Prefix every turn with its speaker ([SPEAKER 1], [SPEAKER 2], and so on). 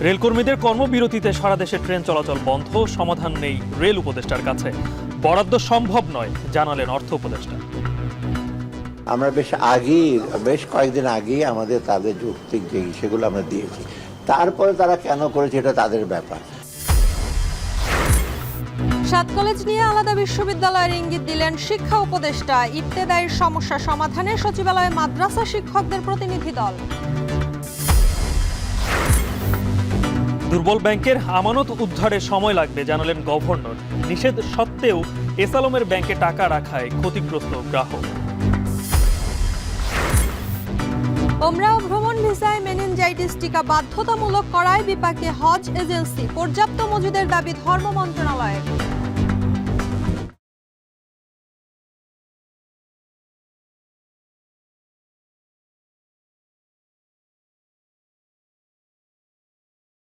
[SPEAKER 1] রেলকর্মীদের কর্মবিরতিতে সারা দেশে ট্রেন চলাচল বন্ধ, সমাধান নেই রেল উপদেষ্টার কাছে। বরাদ্দ সম্ভব নয় জানালেন অর্থ উপদেষ্টা।
[SPEAKER 2] আমরা বেশ কয়েকদিন আগেই আমাদের তাদের যৌক্তিক যে সেগুলো আমরা দিয়েছি, তারপরে তারা কেন করেছে এটা তাদের ব্যাপার।
[SPEAKER 3] 7 কলেজ নিয়ে আলাদা বিশ্ববিদ্যালয়ের ইঙ্গিত দিলেন শিক্ষা উপদেষ্টা। ইবতেদায়ীর সমস্যা সমাধানে সচিবালয়ে মাদ্রাসা শিক্ষকদের প্রতিনিধি দল।
[SPEAKER 1] দুর্বল ব্যাংকের আমানত উদ্ধারে সময় লাগবে জানালেন গভর্নর। নিষেধ সত্ত্বেও এসালমের ব্যাংকে টাকা রাখায় ক্ষতিগ্রস্ত গ্রাহক।
[SPEAKER 3] ওমরাহ ভ্রমণ ভিসায় মেনিনজাইটিস টিকা বাধ্যতামূলক করায় বিপাকে হজ এজেন্সি। পর্যাপ্ত মজুদের দাবি ধর্ম মন্ত্রণালয়ের।